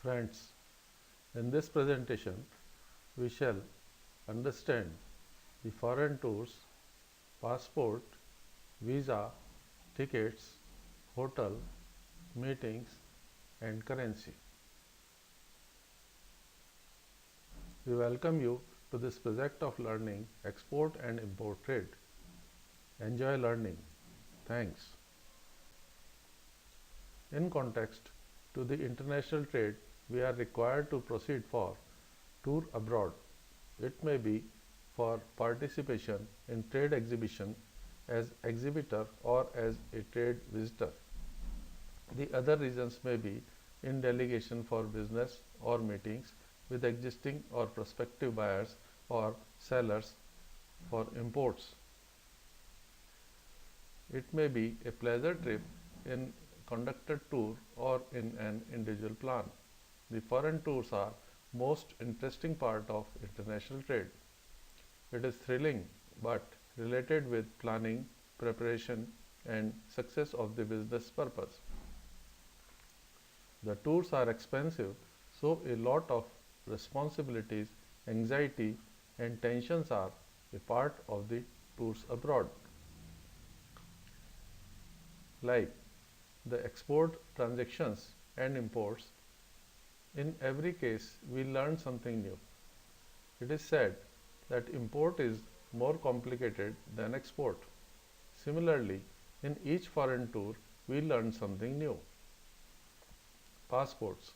Friends, in this presentation, we shall understand the foreign tours, passport, visa, tickets, hotel, meetings, and currency. We welcome you to this project of learning export and import trade. Enjoy learning. Thanks. In context to the international trade, we are required to proceed for tour abroad. It may be for participation in trade exhibition as exhibitor or as a trade visitor. The other reasons may be in delegation for business or meetings with existing or prospective buyers or sellers for imports. It may be a pleasure trip in conducted tour or in an individual plan. The foreign tours are most interesting part of international trade. It is thrilling but related with planning, preparation and success of the business purpose. The tours are expensive, so a lot of responsibilities, anxiety and tensions are a part of the tours abroad. Like the export transactions and imports, in every case we learn something new. It is said that import is more complicated than export. Similarly, in each foreign tour we learn something new. Passports.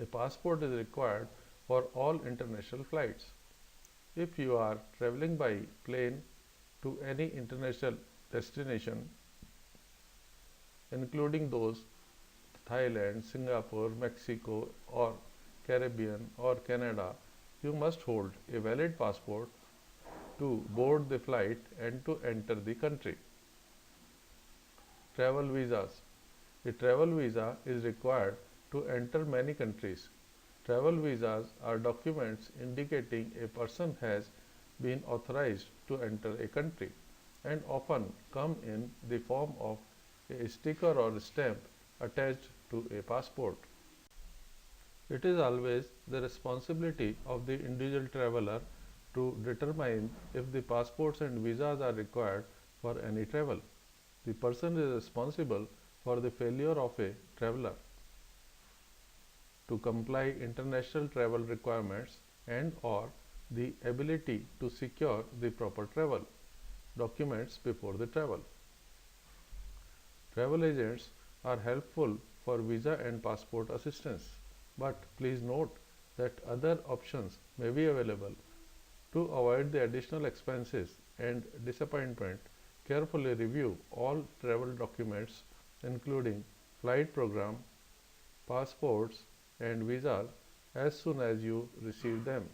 A passport is required for all international flights. If you are traveling by plane to any international destination, including those Thailand, Singapore, Mexico or Caribbean or Canada, you must hold a valid passport to board the flight and to enter the country. Travel visas. A travel visa is required to enter many countries. Travel visas are documents indicating a person has been authorized to enter a country and often come in the form of a sticker or stamp attached to a passport. It is always the responsibility of the individual traveler to determine if the passports and visas are required for any travel. The person is responsible for the failure of a traveler to comply international travel requirements and or the ability to secure the proper travel documents before the travel. Travel agents are helpful for visa and passport assistance, but please note that other options may be available. To avoid the additional expenses and disappointment, carefully review all travel documents including flight program, passports and visas as soon as you receive them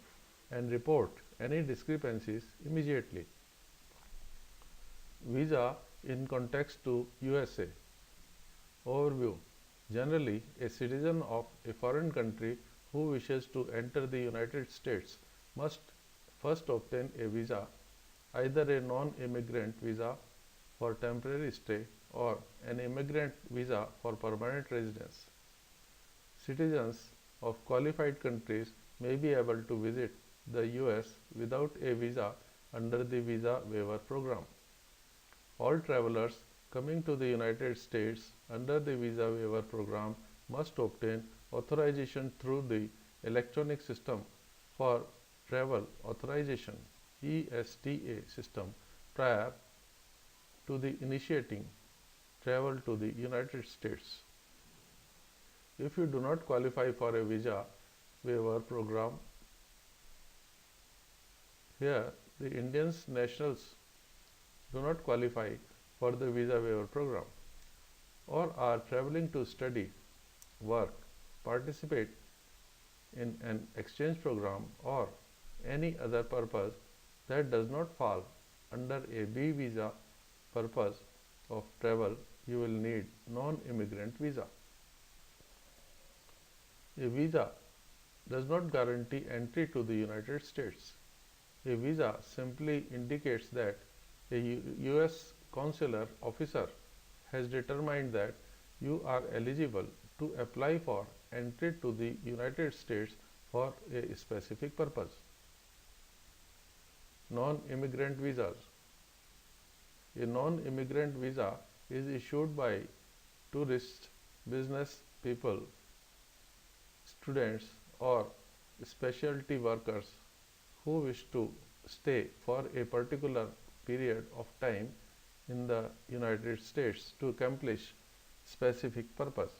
and report any discrepancies immediately. Visa in context to USA. Overview. Generally, a citizen of a foreign country who wishes to enter the United States must first obtain a visa, either a non-immigrant visa for temporary stay or an immigrant visa for permanent residence. Citizens of qualified countries may be able to visit the US without a visa under the visa waiver program. All travelers coming to the United States under the visa waiver program must obtain authorization through the electronic system for travel authorization ESTA system prior to the initiating travel to the United States. If you do not qualify for a visa waiver program, here the Indian nationals do not qualify for the visa waiver program or are traveling to study, work, participate in an exchange program or any other purpose that does not fall under a B visa purpose of travel, you will need non-immigrant visa. A visa does not guarantee entry to the United States. A visa simply indicates that a US consular officer has determined that you are eligible to apply for entry to the United States for a specific purpose. Non-immigrant visas. A non-immigrant visa is issued by tourists, business people, students, or specialty workers who wish to stay for a particular period of time in the United States to accomplish specific purpose.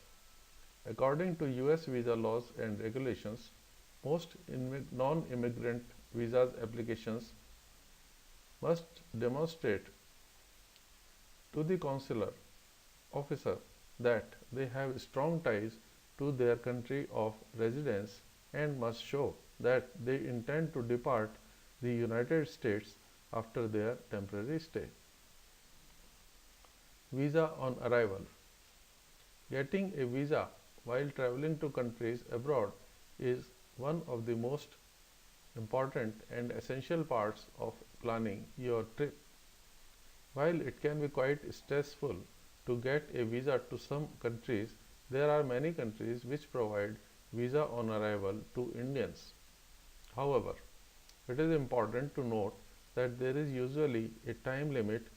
According to US visa laws and regulations, most non-immigrant visas applications must demonstrate to the consular officer that they have strong ties to their country of residence and must show that they intend to depart the United States after their temporary stay. Visa on arrival. Getting a visa while traveling to countries abroad is one of the most important and essential parts of planning your trip. While it can be quite stressful to get a visa to some countries, there are many countries which provide visa on arrival to Indians. However, it is important to note that there is usually a time limit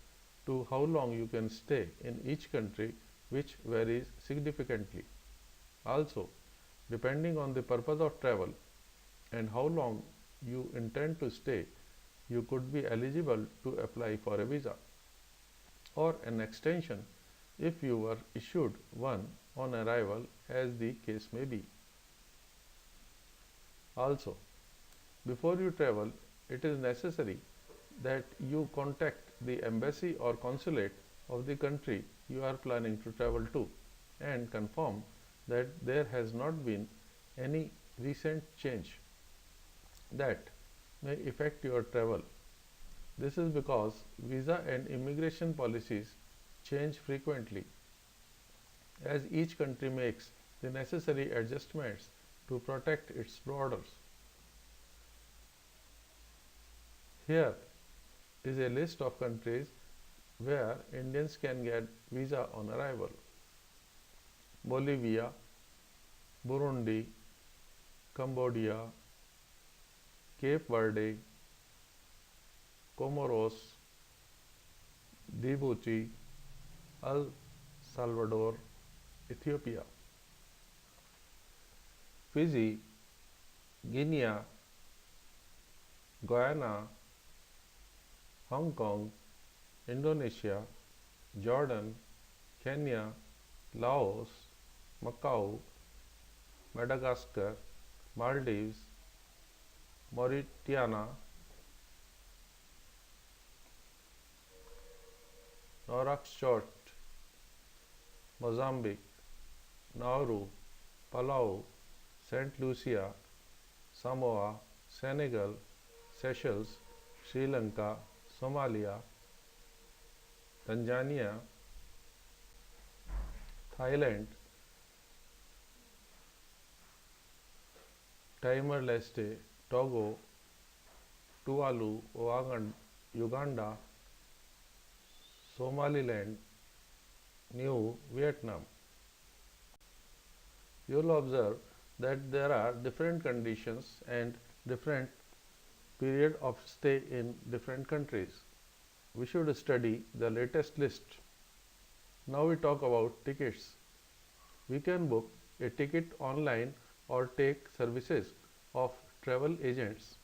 to how long you can stay in each country, which varies significantly. Also, depending on the purpose of travel and how long you intend to stay, you could be eligible to apply for a visa or an extension if you were issued one on arrival, as the case may be. Also, before you travel, it is necessary that you contact the embassy or consulate of the country you are planning to travel to and confirm that there has not been any recent change that may affect your travel. This is because visa and immigration policies change frequently as each country makes the necessary adjustments to protect its borders. Here is a list of countries where Indians can get visa on arrival: Bolivia, Burundi, Cambodia, Cape Verde, Comoros, Djibouti, El Salvador, Ethiopia, Fiji, Guinea, Guyana, Hong Kong, Indonesia, Jordan, Kenya, Laos, Macau, Madagascar, Maldives, Mauritania, Nouakchott, Mozambique, Nauru, Palau, Saint Lucia, Samoa, Senegal, Seychelles, Sri Lanka, Somalia, Tanzania, Thailand, Timor-Leste, Togo, Tuvalu, Uganda, Somaliland, New Vietnam. You will observe that there are different conditions and different period of stay in different countries. We should study the latest list. Now we talk about tickets. We can book a ticket online or take services of travel agents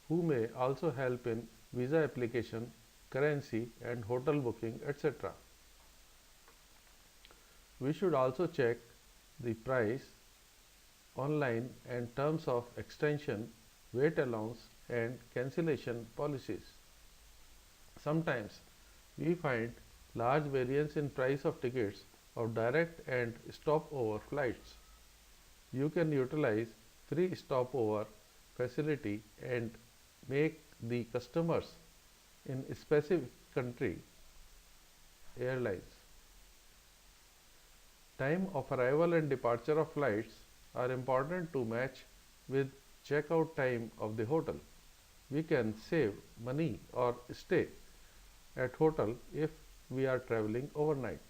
who may also help in visa application, currency and hotel booking, etc. We should also check the price online and terms of extension, wait allowance and cancellation policies. Sometimes we find large variance in price of tickets of direct and stopover flights. You can utilize free stopover facility and make the customers in a specific country airlines. Time of arrival and departure of flights are important to match with checkout time of the hotel. We can save money or stay at hotel if we are traveling overnight.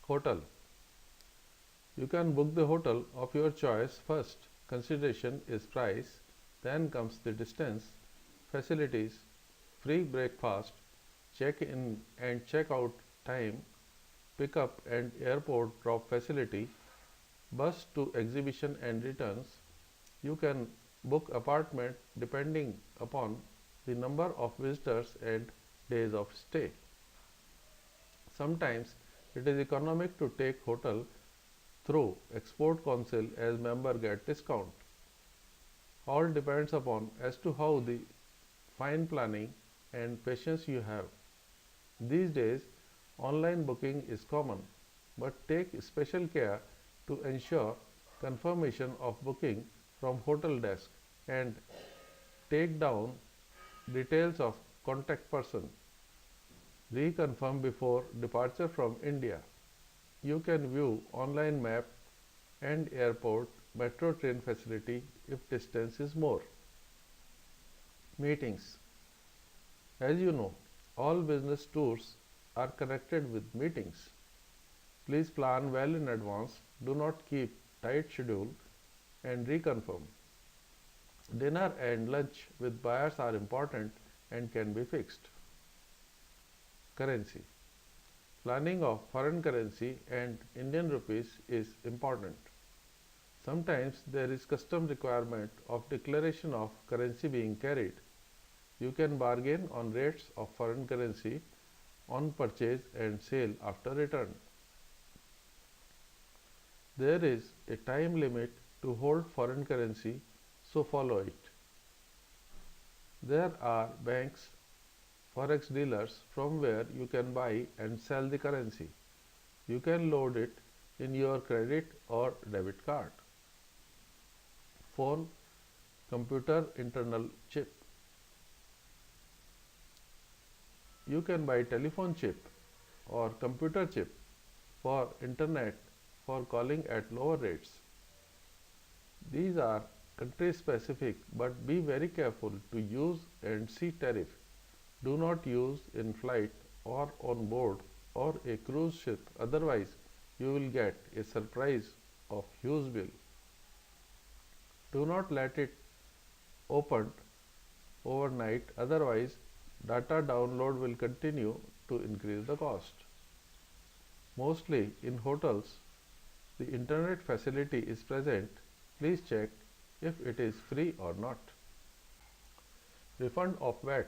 Hotel. You can book the hotel of your choice first. Consideration is price, then comes the distance, facilities, free breakfast, check-in and check-out time, pickup and airport drop facility, bus to exhibition and returns. You can book apartment depending upon the number of visitors and days of stay. Sometimes it is economic to take hotel through export council as member get discount. All depends upon as to how the fine planning and patience you have. These days online booking is common, but take special care to ensure confirmation of booking from hotel desk and take down details of contact person. Reconfirm before departure from India. You can view online map and airport metro train facility if distance is more. Meetings. As you know, all business tours are connected with meetings. Please plan well in advance. Do not keep tight schedule and reconfirm. Dinner and lunch with buyers are important and can be fixed. Currency. Planning of foreign currency and Indian rupees is important. Sometimes there is custom requirement of declaration of currency being carried. You can bargain on rates of foreign currency on purchase and sale after return. There is a time limit to hold foreign currency, so follow it. There are banks, forex dealers from where you can buy and sell the currency. You can load it in your credit or debit card. Phone, computer internal chip. You can buy telephone chip or computer chip for internet for calling at lower rates. These are country specific, but be very careful to use and see tariff. Do not use in flight or on board or a cruise ship, otherwise you will get a surprise of huge bill. Do not let it open overnight, otherwise data download will continue to increase the cost. Mostly in hotels, the internet facility is present. Please check if it is free or not. Refund of VAT.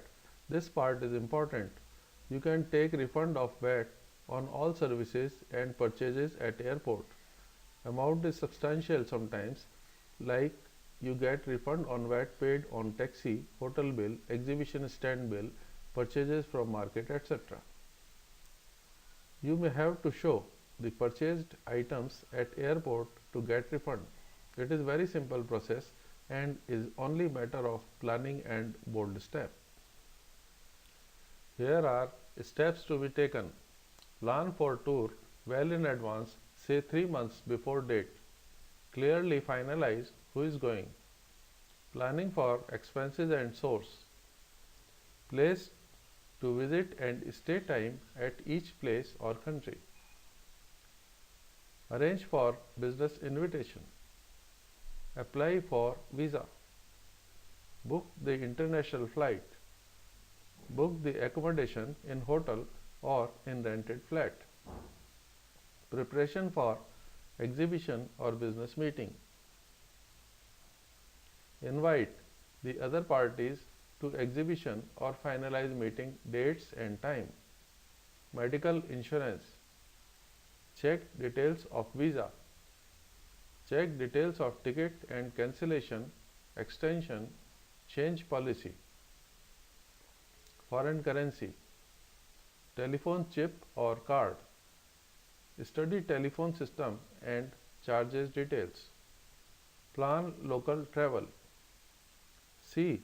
This part is important. You can take refund of VAT on all services and purchases at airport. Amount is substantial sometimes, like you get refund on VAT paid on taxi, hotel bill, exhibition stand bill, purchases from market, etc. You may have to show the purchased items at airport to get refund. It is very simple process and is only matter of planning and bold step. Here are steps to be taken. Plan for tour well in advance, say 3 months before date. Clearly finalize who is going. Planning for expenses and source. Place to visit and stay time at each place or country. Arrange for business invitation. Apply for visa. Book the international flight. Book the accommodation in hotel or in rented flat. Preparation for exhibition or business meeting. Invite the other parties to exhibition or finalize meeting dates and time. Medical insurance. Check details of visa. Check details of ticket and cancellation, extension, change policy. Foreign currency. Telephone chip or card. Study telephone system and charges details. Plan local travel. See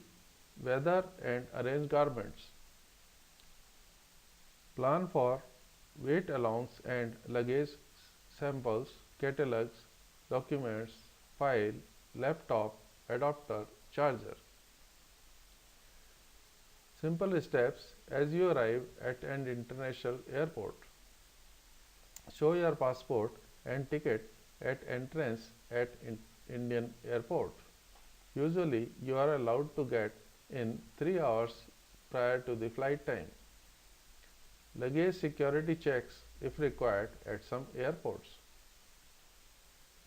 weather and arrange garments. Plan for weight allowance and luggage samples, catalogs, documents, file, laptop, adapter, charger. Simple steps as you arrive at an international airport. Show your passport and ticket at entrance at Indian airport. Usually, you are allowed to get in 3 hours prior to the flight time. Luggage security checks if required at some airports.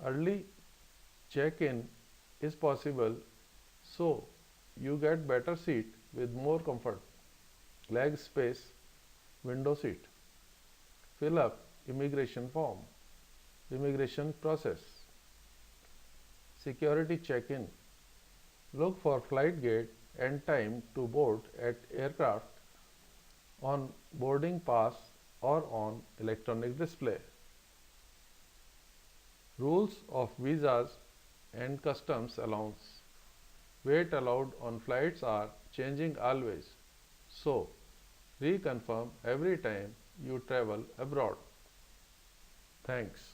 Early check-in is possible, so you get better seat with more comfort, leg space, window seat. Fill up immigration form. Immigration process. Security check-in. Look for flight gate and time to board at aircraft on boarding pass or on electronic display. Rules of visas and customs allowance. Weight allowed on flights are changing always. So, reconfirm every time you travel abroad. Thanks.